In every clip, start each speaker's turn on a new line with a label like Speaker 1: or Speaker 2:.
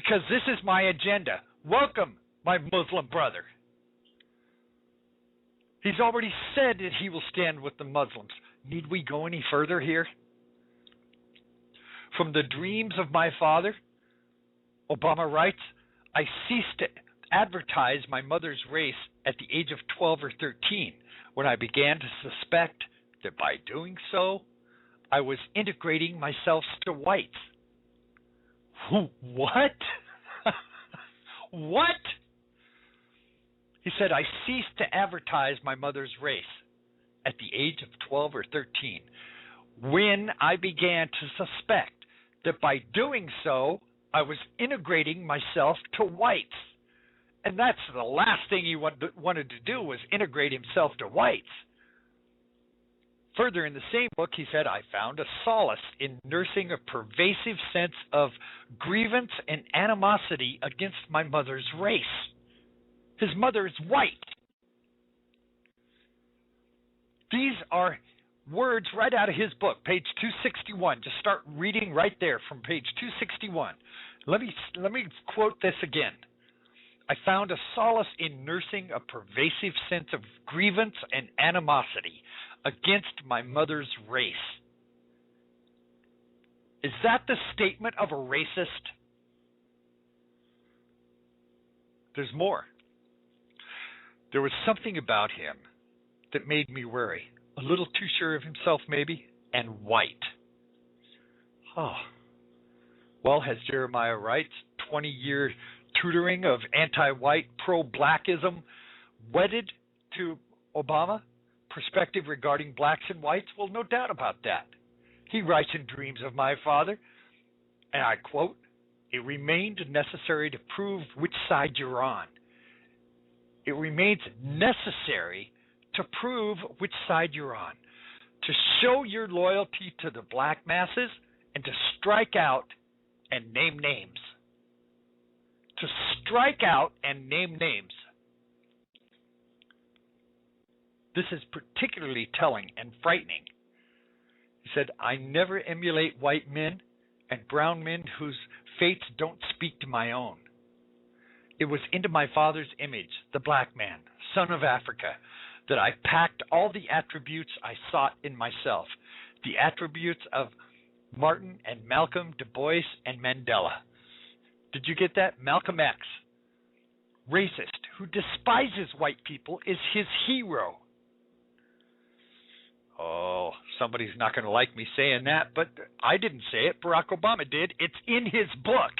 Speaker 1: because this is my agenda. Welcome, my Muslim brother. He's already said that he will stand with the Muslims. Need we go any further here? From the dreams of my father, Obama writes, I ceased to advertise my mother's race at the age of 12 or 13 when I began to suspect that by doing so, I was integrating myself to whites. What? What? He said, I ceased to advertise my mother's race at the age of 12 or 13 when I began to suspect that by doing so, I was integrating myself to whites. And that's the last thing he wanted to do, was integrate himself to whites. Further in the same book, he said, I found a solace in nursing a pervasive sense of grievance and animosity against my mother's race. His mother is white. These are words right out of his book, page 261. Just start reading right there from page 261. Let me quote this again. I found a solace in nursing a pervasive sense of grievance and animosity against my mother's race. Is that the statement of a racist? There's more. There was something about him that made me wary, a little too sure of himself maybe, and white. Oh. Well, as Jeremiah writes, 20-year tutoring of anti-white, pro-blackism wedded to Obama perspective regarding blacks and whites? Well, no doubt about that. He writes in Dreams of My Father, and I quote, it remained necessary to prove which side you're on. It remains necessary to prove which side you're on, to show your loyalty to the black masses and to strike out and name names. To strike out and name names. This is particularly telling and frightening. He said, I never emulate white men and brown men whose fates don't speak to my own. It was into my father's image, the black man, son of Africa, that I packed all the attributes I sought in myself, the attributes of Martin and Malcolm, Du Bois and Mandela. Did you get that? Malcolm X, racist, who despises white people, is his hero. Oh, somebody's not going to like me saying that, but I didn't say it. Barack Obama did. It's in his book.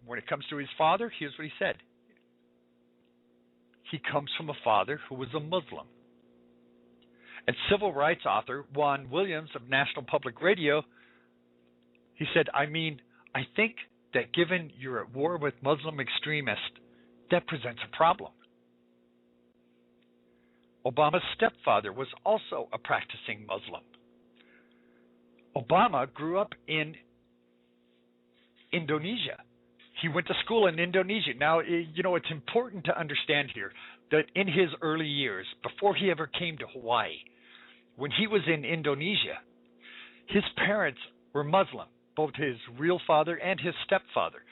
Speaker 1: When it comes to his father, here's what he said. He comes from a father who was a Muslim. And civil rights author Juan Williams of National Public Radio, he said, I think that given you're at war with Muslim extremists, that presents a problem. Obama's stepfather was also a practicing Muslim. Obama grew up in Indonesia. He went to school in Indonesia. Now, it's important to understand here that in his early years, before he ever came to Hawaii, when he was in Indonesia, his parents were Muslim, both his real father and his stepfather.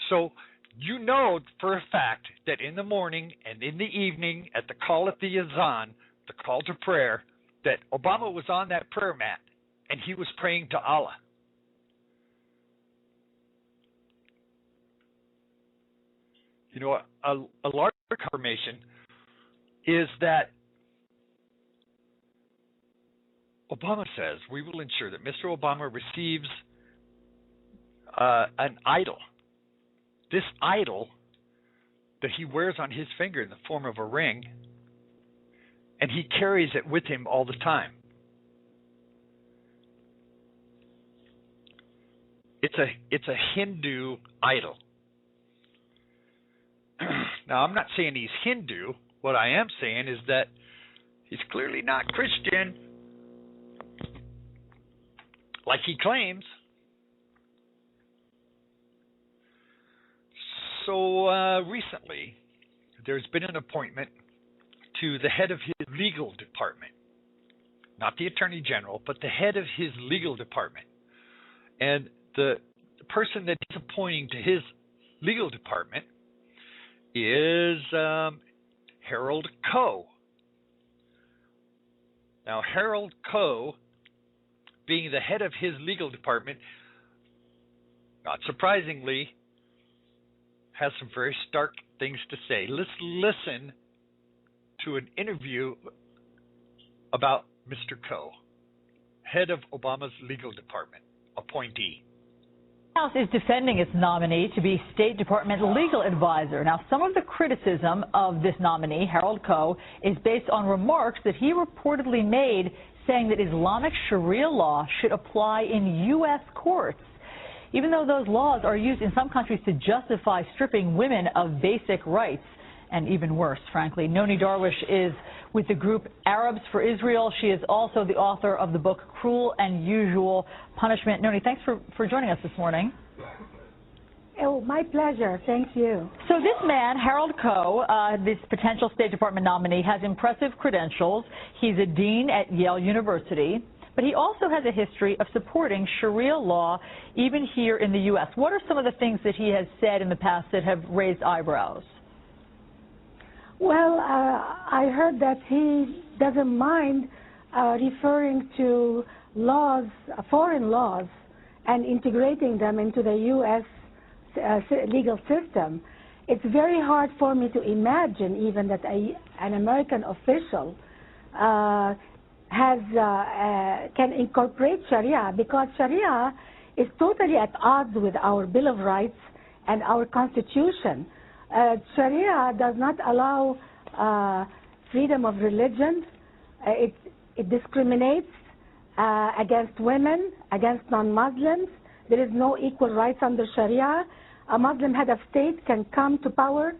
Speaker 1: So you know for a fact that in the morning and in the evening at the call at the azan, the call to prayer, that Obama was on that prayer mat and he was praying to Allah. You know, a larger confirmation is that Obama says, we will ensure that Mr. Obama receives an idol. This idol that he wears on his finger in the form of a ring, and he carries it with him all the time. It's a Hindu idol. Now, I'm not saying he's Hindu. What I am saying is that he's clearly not Christian, like he claims. So recently, there's been an appointment to the head of his legal department. Not the Attorney General, but the head of his legal department. And the person that he's appointing to his legal department is Harold Coe. Now, Harold Coe, being the head of his legal department, not surprisingly, has some very stark things to say. Let's listen to an interview about Mr. Coe, head of Obama's legal department, appointee.
Speaker 2: The House is defending its nominee to be State Department legal advisor. Now, some of the criticism of this nominee, Harold Coe, is based on remarks that he reportedly made saying that Islamic Sharia law should apply in U.S. courts, even though those laws are used in some countries to justify stripping women of basic rights. And even worse, frankly. Noni Darwish is with the group Arabs for Israel. She is also the author of the book Cruel and Usual Punishment. Noni, thanks for joining us this morning.
Speaker 3: Oh, my pleasure. Thank you.
Speaker 2: So this man, Harold Coe, this potential State Department nominee, has impressive credentials. He's a dean at Yale University, but he also has a history of supporting Sharia law even here in the U.S. What are some of the things that he has said in the past that have raised eyebrows?
Speaker 3: Well, I heard that he doesn't mind referring to laws, foreign laws, and integrating them into the U.S. Legal system. It's very hard for me to imagine even that an American official can incorporate Sharia, because Sharia is totally at odds with our Bill of Rights and our Constitution. Sharia does not allow freedom of religion. It discriminates against women, against non-Muslims. There is no equal rights under Sharia. A Muslim head of state can come to power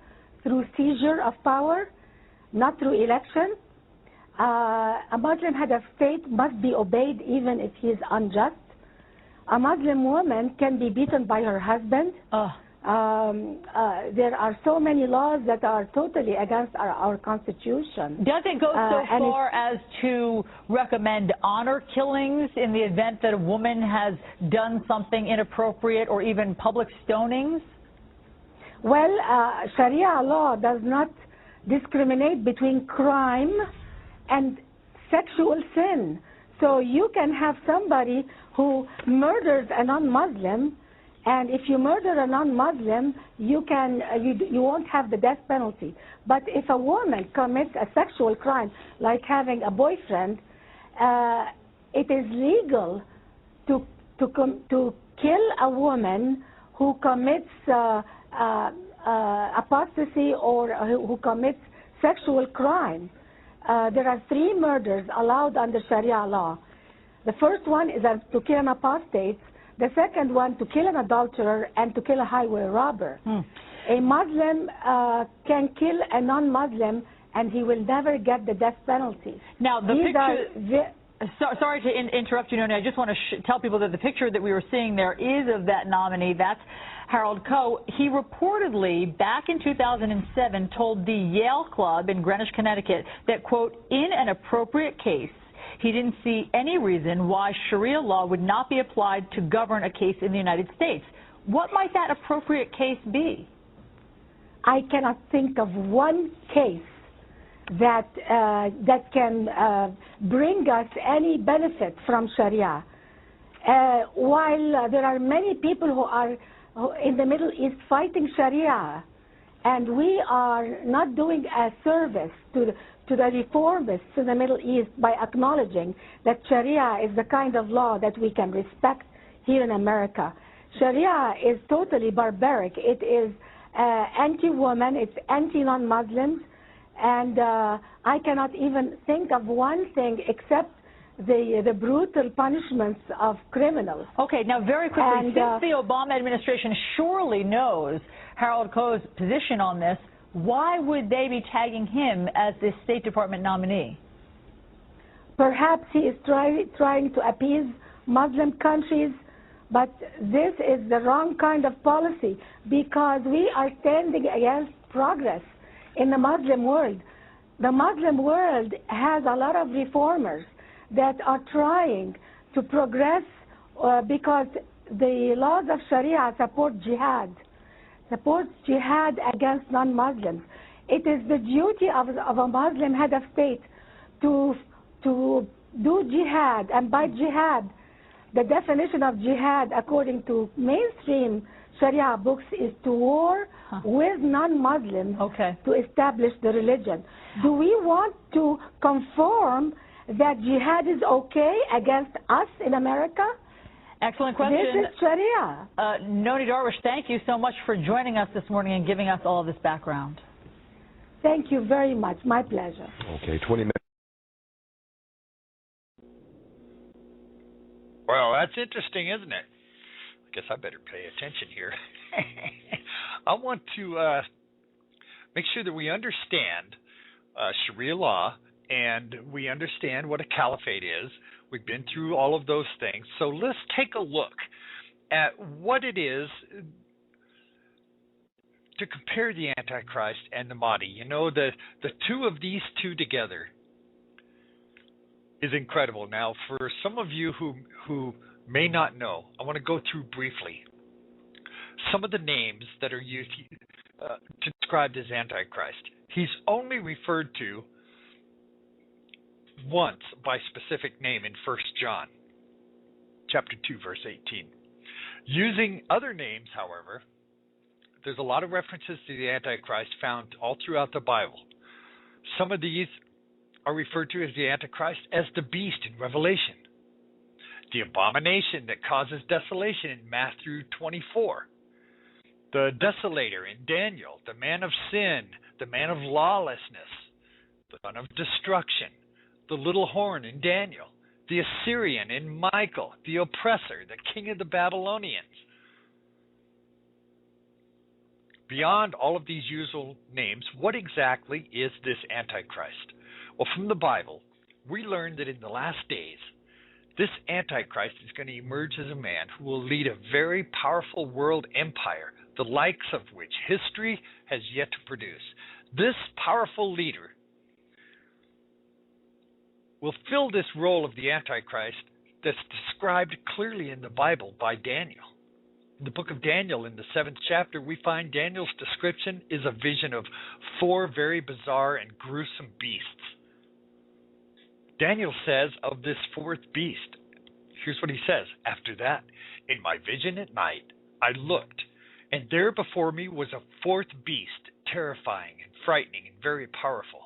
Speaker 3: through seizure of power, not through election. A Muslim head of state must be obeyed even if he is unjust. A Muslim woman can be beaten by her husband. There are so many laws that are totally against our Constitution.
Speaker 2: Does it go so far as to recommend honor killings in the event that a woman has done something inappropriate, or even public stonings?
Speaker 3: Well, Sharia law does not discriminate between crime and sexual sin. So you can have somebody who murders a non-Muslim, and if you murder a non-Muslim, you won't have the death penalty. But if a woman commits a sexual crime, like having a boyfriend, it is legal to kill a woman who commits apostasy or who commits sexual crime. There are 3 murders allowed under Sharia law. The first one is to kill an apostate. The second one, to kill an adulterer and to kill a highway robber. A Muslim can kill a non-Muslim, and he will never get the death penalty.
Speaker 2: Now, sorry to interrupt you, Noni. I just want to tell people that the picture that we were seeing there is of that nominee. That's Harold Coe. He reportedly, back in 2007, told the Yale Club in Greenwich, Connecticut, that, quote, in an appropriate case, he didn't see any reason why Sharia law would not be applied to govern a case in the United States. What might that appropriate case be?
Speaker 3: I cannot think of one case that can bring us any benefit from Sharia. While there are many people who are in the Middle East fighting Sharia, and we are not doing a service to the reformists in the Middle East by acknowledging that Sharia is the kind of law that we can respect here in America. Sharia is totally barbaric. It is anti-woman, it's anti-non-Muslims, and I cannot even think of one thing except the brutal punishments of criminals.
Speaker 2: Okay, now very quickly, since the Obama administration surely knows Harold Coe's position on this, why would they be tagging him as the State Department nominee?
Speaker 3: Perhaps he is trying to appease Muslim countries, but this is the wrong kind of policy, because we are standing against progress in the Muslim world. The Muslim world has a lot of reformers that are trying to progress because the laws of Sharia support jihad, supports jihad against non-Muslims. It is the duty of a Muslim head of state to do jihad, and by jihad, the definition of jihad according to mainstream Sharia books is to war with non-Muslims to establish the religion. Do we want to conform that jihad is okay against us in America?
Speaker 2: Excellent question.
Speaker 3: This is Sharia.
Speaker 2: Noni Darwish, thank you so much for joining us this morning and giving us all of this background.
Speaker 3: Thank you very much. My pleasure.
Speaker 4: Okay, 20 minutes.
Speaker 1: Well, that's interesting, isn't it? I guess I better pay attention here. I want to make sure that we understand Sharia law and we understand what a caliphate is. We've been through all of those things. So let's take a look at what it is to compare the Antichrist and the Mahdi. You know, the two of these two together is incredible. Now, for some of you who may not know, I want to go through briefly some of the names that are used to describe this Antichrist. He's only referred to once by specific name in 1 John chapter 2, verse 18. Using other names, however, there's a lot of references to the Antichrist found all throughout the Bible. Some of these are referred to as the Antichrist as the beast in Revelation, the abomination that causes desolation in Matthew 24, the desolator in Daniel, the man of sin, the man of lawlessness, the son of destruction, the little horn in Daniel, the Assyrian in Michael, the oppressor, the king of the Babylonians. Beyond all of these usual names, what exactly is this Antichrist? Well, from the Bible, we learn that in the last days, this Antichrist is going to emerge as a man who will lead a very powerful world empire, the likes of which history has yet to produce. This powerful leader will fill this role of the Antichrist that's described clearly in the Bible by Daniel. In the book of Daniel, in the 7th chapter, we find Daniel's description is a vision of 4 very bizarre and gruesome beasts. Daniel says of this 4th beast, here's what he says. After that, in my vision at night, I looked, and there before me was a 4th beast, terrifying and frightening and very powerful.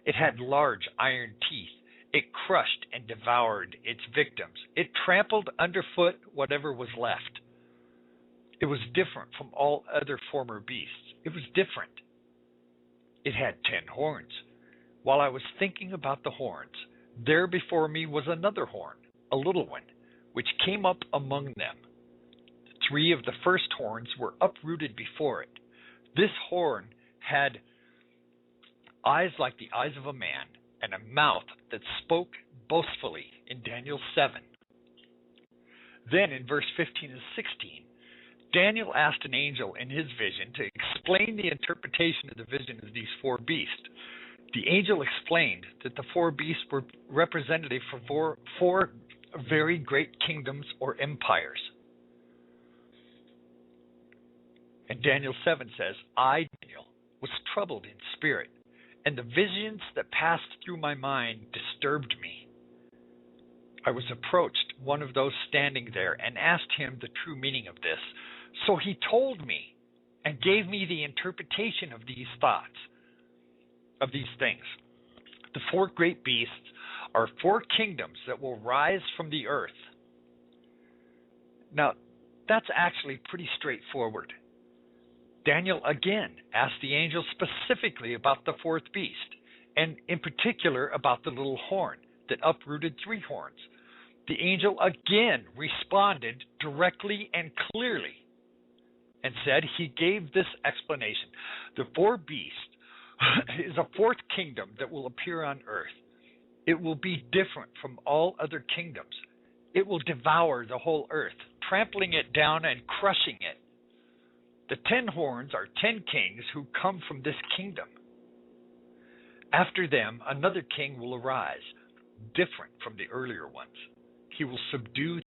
Speaker 1: It had large iron teeth. It crushed and devoured its victims. It trampled underfoot whatever was left. It was different from all other former beasts. It was different. It had 10 horns. While I was thinking about the horns, there before me was another horn, a little one, which came up among them. 3 of the first horns were uprooted before it. This horn had eyes like the eyes of a man, and a mouth that spoke boastfully in Daniel 7. Then in verse 15 and 16, Daniel asked an angel in his vision to explain the interpretation of the vision of these 4 beasts. The angel explained that the 4 beasts were representative for 4 very great kingdoms or empires. And Daniel 7 says, I, Daniel, was troubled in spirit, and the visions that passed through my mind disturbed me. I was approached one of those standing there and asked him the true meaning of this. So he told me and gave me the interpretation of these thoughts, of these things. The 4 great beasts are 4 kingdoms that will rise from the earth. Now, that's actually pretty straightforward. Daniel again asked the angel specifically about the 4th beast, and in particular about the little horn that uprooted 3 horns. The angel again responded directly and clearly and said he gave this explanation. The 4 beasts is a 4th kingdom that will appear on earth. It will be different from all other kingdoms. It will devour the whole earth, trampling it down and crushing it. The 10 horns are 10 kings who come from this kingdom. After them, another king will arise, different from the earlier ones. He will subdue